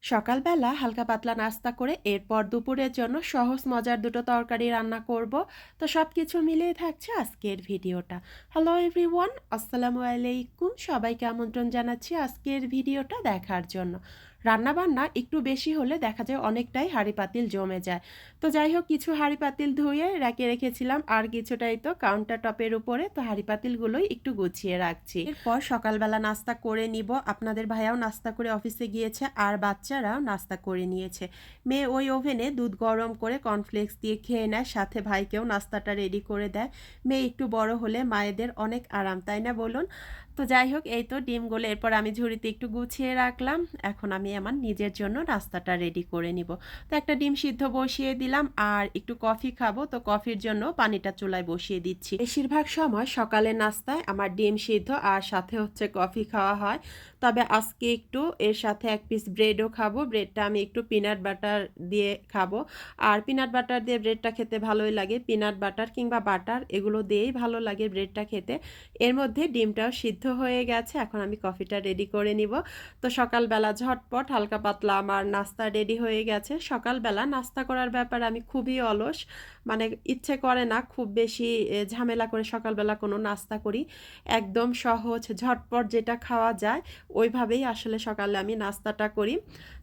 সকালবেলা হালকা পাতলা নাস্তা করে এরপর দুপুরের জন্য সহজ মজার দুটো তরকারি রান্না করব। তো সবকিছু মিলিয়ে থাকছে আজকের ভিডিওটা। হ্যালো এভরিওয়ান, আসসালামু আলাইকুম। সবাইকে আমন্ত্রণ জানাচ্ছি আজকের ভিডিওটা দেখার জন্য। রান্নাবান্না একটু বেশি হলে দেখা যায় অনেকটাই হাঁড়ি পাতিল জমে যায়। তো যাই হোক, কিছু হাঁড়ি পাতিল ধুয়ে রেখে রেখেছিলাম, আর কিছুটাই তো কাউন্টার টপের উপরে। তো হাঁড়ি পাতিলগুলোই একটু গুছিয়ে রাখছি। এরপর সকালবেলা নাস্তা করে নিব। আপনাদের ভাইয়াও নাস্তা করে অফিসে গিয়েছে, আর বাচ্চারাও নাস্তা করে নিয়েছে। মেয়ে ওই ওভেনে দুধ গরম করে কর্নফ্লেক্স দিয়ে খেয়ে নেয়, সাথে ভাইকেও নাস্তাটা রেডি করে দেয়। মেয়ে একটু বড় হলে মায়েদের অনেক আরাম, তাই না বলুন? তো যাই হোক, এই তো ডিমগুলো এরপর আমি ঝুড়িতে একটু গুছিয়ে রাখলাম। এখন আমি আমার নিজের জন্য নাস্তাটা রেডি করে নিব। তো একটা ডিম সিদ্ধ বসিয়ে দিলাম, আর একটু কফি খাবো, তো কফির জন্য পানিটা চুলায় বসিয়ে দিচ্ছি। বেশিরভাগ সময় সকালের নাস্তায় আমার ডিম সিদ্ধ আর সাথে হচ্ছে কফি খাওয়া হয়। তবে আজকে একটু এর সাথে এক পিস ব্রেডও খাবো। ব্রেডটা আমি একটু পিনাট বাটার দিয়ে খাবো। আর পিনাট বাটার দিয়ে ব্রেডটা খেতে ভালোই লাগে। পিনাট বাটার কিংবা বাটার এগুলো দিয়েই ভালো লাগে ব্রেডটা খেতে। এর মধ্যে ডিমটাও সিদ্ধ হয়ে গেছে। এখন আমি কফিটা রেডি করে নিব। তো সকালবেলা ঝটপট হালকা পাতলা আমার নাস্তা রেডি হয়ে গেছে। সকালবেলা নাস্তা করার ব্যাপারে আমি খুবই অলস, মানে ইচ্ছে করে না খুব বেশি ঝামেলা করে সকালবেলা কোনো নাস্তা করি। একদম সহজ ঝটপট যেটা খাওয়া যায় ওইভাবেই আসলে সকালে আমি নাস্তাটা করি।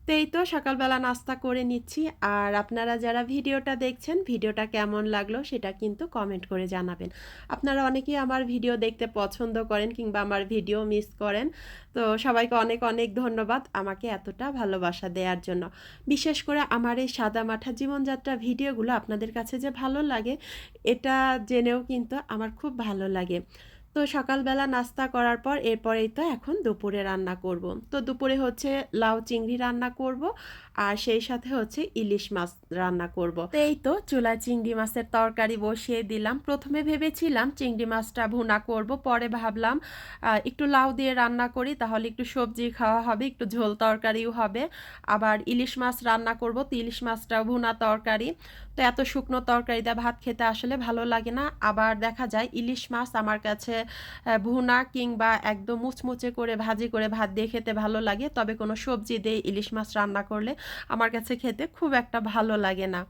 তো এই তো সকালবেলা নাস্তা করে নিচ্ছি। আর আপনারা যারা ভিডিওটা দেখছেন, ভিডিওটা কেমন লাগলো সেটা কিন্তু কমেন্ট করে জানাবেন। আপনারা অনেকেই আমার ভিডিও দেখতে পছন্দ করেন কিংবা আমার ভিডিও মিস করেন। তো সবাইকে অনেক অনেক ধন্যবাদ আমাকে এতটা ভালোবাসা দেওয়ার জন্য। বিশেষ করে আমার এই সাদামাঠা জীবনযাত্রা ভিডিওগুলো আপনাদের কাছে যে ভালো লাগে, এটা জেনেও কিন্তু আমার খুব ভালো লাগে। তো সকালবেলা নাস্তা করার পর এরপরেই তো এখন দুপুরে রান্না করব। তো দুপুরে হচ্ছে লাউ চিংড়ি রান্না করব, আর সেই সাথে হচ্ছে ইলিশ মাছ রান্না করব। তো এই তো চুলায় চিংড়ি মাছের তরকারি বসিয়ে দিলাম। প্রথমে ভেবেছিলাম চিংড়ি মাছটা ভুনা করব, পরে ভাবলাম একটু লাউ দিয়ে রান্না করি, তাহলে একটু সবজি খাওয়া হবে, একটু ঝোল তরকারিও হবে। আবার ইলিশ মাছ রান্না করব, তো ইলিশ মাছটাও ভুনা তরকারি। তো এত শুকনো তরকারি দিয়ে ভাত খেতে আসলে ভালো লাগে না। আবার দেখা যায় ইলিশ মাছ আমার কাছে ভুনা কিংবা একদম মুচমুচে করে ভাজি করে ভাত দিয়ে খেতে ভালো লাগে। তবে কোনো সবজি দিয়ে ইলিশ মাছ রান্না করলে আমার কাছে খেতে খুব একটা ভালো লাগে না।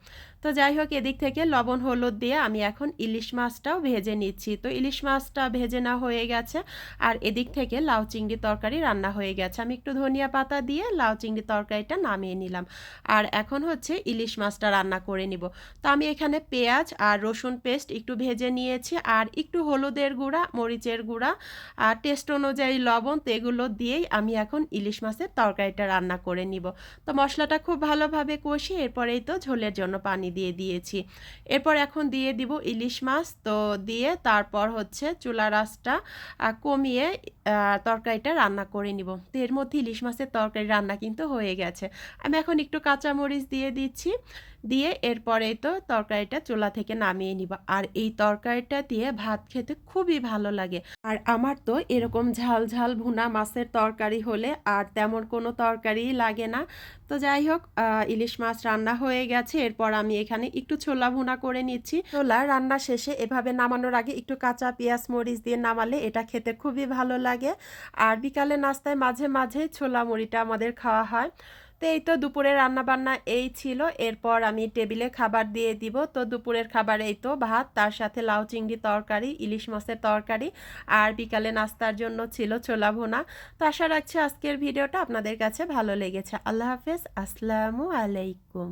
তো যাই হোক, এদিক থেকে লবণ হলুদ দিয়ে আমি এখন ইলিশ মাছটাও ভেজে নিচ্ছি। তো ইলিশ মাছটা ভেজে না হয়ে গেছে, আর এদিক থেকে লাউ চিংড়ি তরকারি রান্না হয়ে গেছে। আমি একটু ধনিয়া পাতা দিয়ে লাউ চিংড়ি তরকারিটা নামিয়ে নিলাম। আর এখন হচ্ছে ইলিশ মাছটা রান্না করে নিব। তো আমি এখানে পেঁয়াজ আর রসুন পেস্ট একটু ভেজে নিয়েছি, আর একটু হলুদের গুঁড়া, মরিচের গুঁড়া, আর টেস্ট অনুযায়ী লবণ, তো এগুলো দিয়েই আমি এখন ইলিশ মাছের তরকারিটা রান্না করে নিব। তো মশলাটা খুব ভালোভাবে কষিয়ে এরপরেই তো ঝোলের জন্য পানি দিয়ে দিয়েছি। এরপর এখন দিয়ে দিব ইলিশ মাছ। তো দিয়ে তারপর হচ্ছে চুলার আঁচটা কমিয়ে তরকারিটা রান্না করে নিব। তো এর মধ্যে ইলিশ মাছের তরকারি রান্না কিন্তু হয়ে গেছে। আমি এখন একটু কাঁচামরিচ দিয়ে দিচ্ছি, দিয়ে এরপরে তো তরকারিটা চুলা থেকে নামিয়ে নিব। আর এই তরকারিটা দিয়ে ভাত খেতে খুবই ভালো লাগে। আর আমার তো এরকম ঝাল ঝাল ভুনা মাছের তরকারি হলে আর তেমন কোনো তরকারিই লাগে না। তো যাই হোক, ইলিশ মাছ রান্না হয়ে গেছে। এরপর আমি এখানে একটু ছোলা ভুনা করে নিচ্ছি। ছোলা রান্না শেষে এভাবে নামানোর আগে একটু কাঁচা পেঁয়াজ মরিচ দিয়ে নামালে এটা খেতে খুবই ভালো লাগে। আর বিকালে নাস্তায় মাঝে মাঝে ছোলা মুড়িটা আমাদের খাওয়া হয়। তো এই তো দুপুরের রান্না বান্না এই ছিল। এরপর আমি টেবিলে খাবার দিয়ে দিব। তো দুপুরের খাবার এই তো ভাত, তার সাথে লাউ চিংড়ি তরকারি, ইলিশ মাছের তরকারি, আর বিকালে নাস্তার জন্য ছিল ছোলা ভুনা। তো আশা রাখছি আজকের ভিডিওটা আপনাদের কাছে ভালো লেগেছে। আল্লাহ হাফেজ, আসসালামু আলাইকুম।